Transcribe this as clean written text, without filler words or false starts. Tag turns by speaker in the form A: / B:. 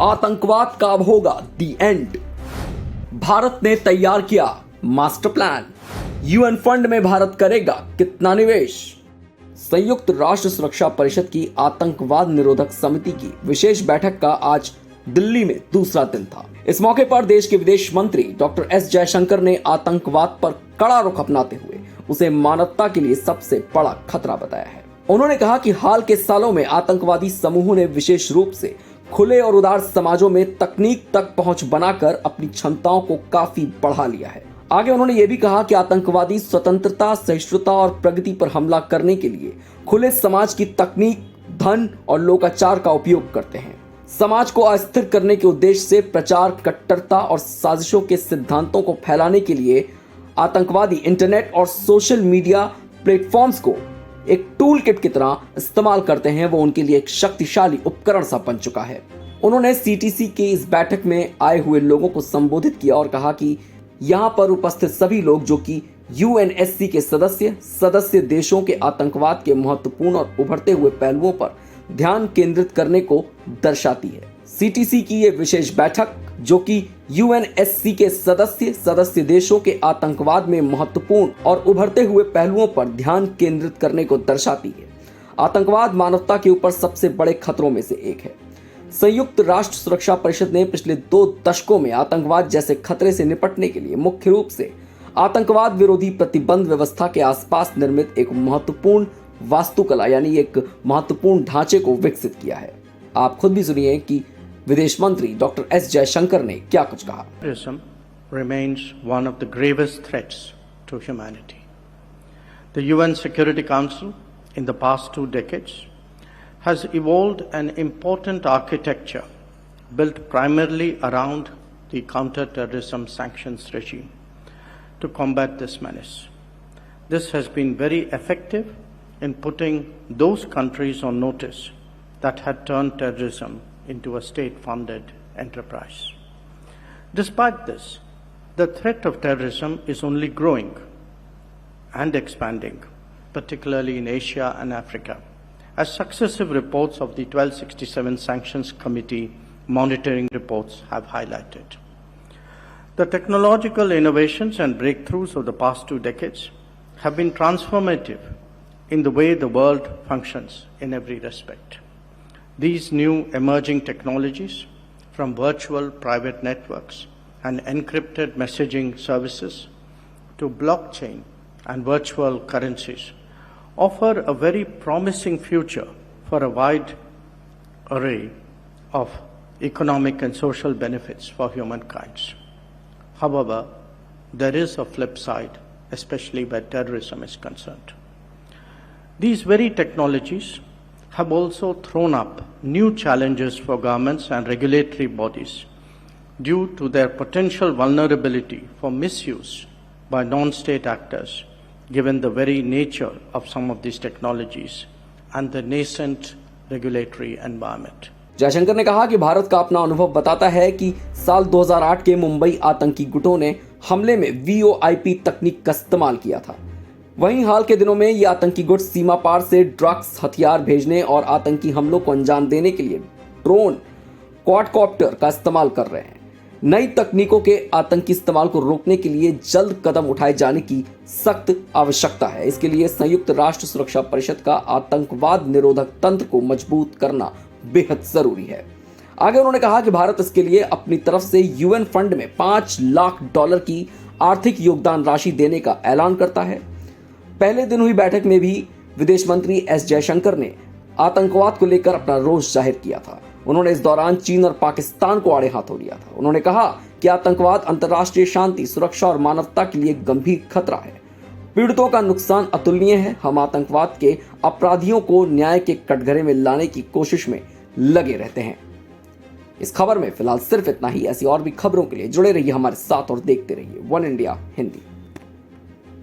A: आतंकवाद का अब होगा दी एंड। भारत ने तैयार किया मास्टर प्लान। यूएन फंड में भारत करेगा कितना निवेश। संयुक्त राष्ट्र सुरक्षा परिषद की आतंकवाद निरोधक समिति की विशेष बैठक का आज दिल्ली में दूसरा दिन था। इस मौके पर देश के विदेश मंत्री डॉक्टर एस जयशंकर ने आतंकवाद पर कड़ा रुख अपनाते हुए उसे मानवता के लिए सबसे बड़ा खतरा बताया है। उन्होंने कहा कि हाल के सालों में आतंकवादी समूहों ने विशेष रूप से खुले और उदार समाजों में तकनीक तक पहुंच बनाकर अपनी क्षमताओं को काफी बढ़ा लिया है। आगे उन्होंने ये भी कहा कि आतंकवादी स्वतंत्रता, सहिष्णुता और प्रगति पर हमला करने के लिए खुले समाज की तकनीक, धन और लोकाचार का उपयोग करते हैं। समाज को अस्थिर करने के उद्देश्य से प्रचार, कट्टरता और साजिशों के सिद्धांतों को फैलाने के लिए आतंकवादी इंटरनेट और सोशल मीडिया प्लेटफॉर्म्स को एक टूल किट की तरह इस्तेमाल करते हैं। वो उनके लिए एक शक्तिशाली उपकरण सा बन चुका है। उन्होंने सीटीसी की इस बैठक में आए हुए लोगों को संबोधित किया और कहा कि यहाँ पर उपस्थित सभी लोग जो कि यूएनएससी के सदस्य देशों के आतंकवाद के महत्वपूर्ण और उभरते हुए पहलुओं पर ध्यान केंद्रित करने को दर्शाती है। सीटीसी की ये विशेष बैठक जो कि यूएनएससी के सदस्य देशों के आतंकवाद में महत्वपूर्ण और उभरते हुए पहलुओं पर ध्यान केंद्रित करने को दर्शाती है। आतंकवाद मानवता के ऊपर सबसे बड़े खतरों में से एक है। संयुक्त राष्ट्र सुरक्षा परिषद ने पिछले 2 दशकों में आतंकवाद जैसे खतरे से निपटने के लिए मुख्य रूप से आतंकवाद विरोधी प्रतिबंध व्यवस्था के आसपास निर्मित एक महत्वपूर्ण वास्तुकला यानी एक महत्वपूर्ण ढांचे को विकसित किया है। आप खुद भी सुनिए कि विदेश मंत्री डॉक्टर एस जयशंकर ने क्या कुछ कहा।
B: Terrorism remains one of the gravest threats to humanity. The UN Security Council in the past 2 decades has evolved an important architecture built primarily around the counter-terrorism sanctions regime to combat this menace. This has been very effective in putting those countries on notice that had turned terrorism into a state-funded enterprise. Despite this, the threat of terrorism is only growing and expanding, particularly in Asia and Africa, as successive reports of the 1267 Sanctions Committee monitoring reports have highlighted. The technological innovations and breakthroughs of the past 2 decades have been transformative in the way the world functions in every respect. These new emerging technologies, from virtual private networks and encrypted messaging services to blockchain and virtual currencies, offer a very promising future for a wide array of economic and social benefits for humankind. However, there is a flip side, especially where terrorism is concerned. These very technologies have also thrown up new challenges for governments and regulatory bodies due to their potential vulnerability for misuse by non-state actors, given the very nature of some of these technologies and the nascent regulatory environment.
A: Jaishankar ने कहा कि भारत का अपना अनुभव बताता है कि साल 2008 के मुंबई आतंकी गुटों ने हमले में वीओआईपी तकनीक का इस्तेमाल किया था। वहीं हाल के दिनों में ये आतंकी गुट सीमा पार से ड्रग्स, हथियार भेजने और आतंकी हमलों को अंजाम देने के लिए ड्रोन, क्वाडकॉप्टर का इस्तेमाल कर रहे हैं। नई तकनीकों के आतंकी इस्तेमाल को रोकने के लिए जल्द कदम उठाए जाने की सख्त आवश्यकता है। इसके लिए संयुक्त राष्ट्र सुरक्षा परिषद का आतंकवाद निरोधक तंत्र को मजबूत करना बेहद जरूरी है। आगे उन्होंने कहा कि भारत इसके लिए अपनी तरफ से यूएन फंड में $5 लाख की आर्थिक योगदान राशि देने का ऐलान करता है। पहले दिन हुई बैठक में भी विदेश मंत्री एस जयशंकर ने आतंकवाद को लेकर अपना रोष जाहिर किया था। उन्होंने इस दौरान चीन और पाकिस्तान को आड़े हाथों लिया था। उन्होंने कहा कि आतंकवाद अंतर्राष्ट्रीय शांति, सुरक्षा और मानवता के लिए गंभीर खतरा है। पीड़ितों का नुकसान अतुलनीय है। हम आतंकवाद के अपराधियों को न्याय के कटघरे में लाने की कोशिश में लगे रहते हैं। इस खबर में फिलहाल सिर्फ इतना ही। ऐसी और भी खबरों के लिए जुड़े रहिए हमारे साथ और देखते रहिए वन इंडिया हिंदी।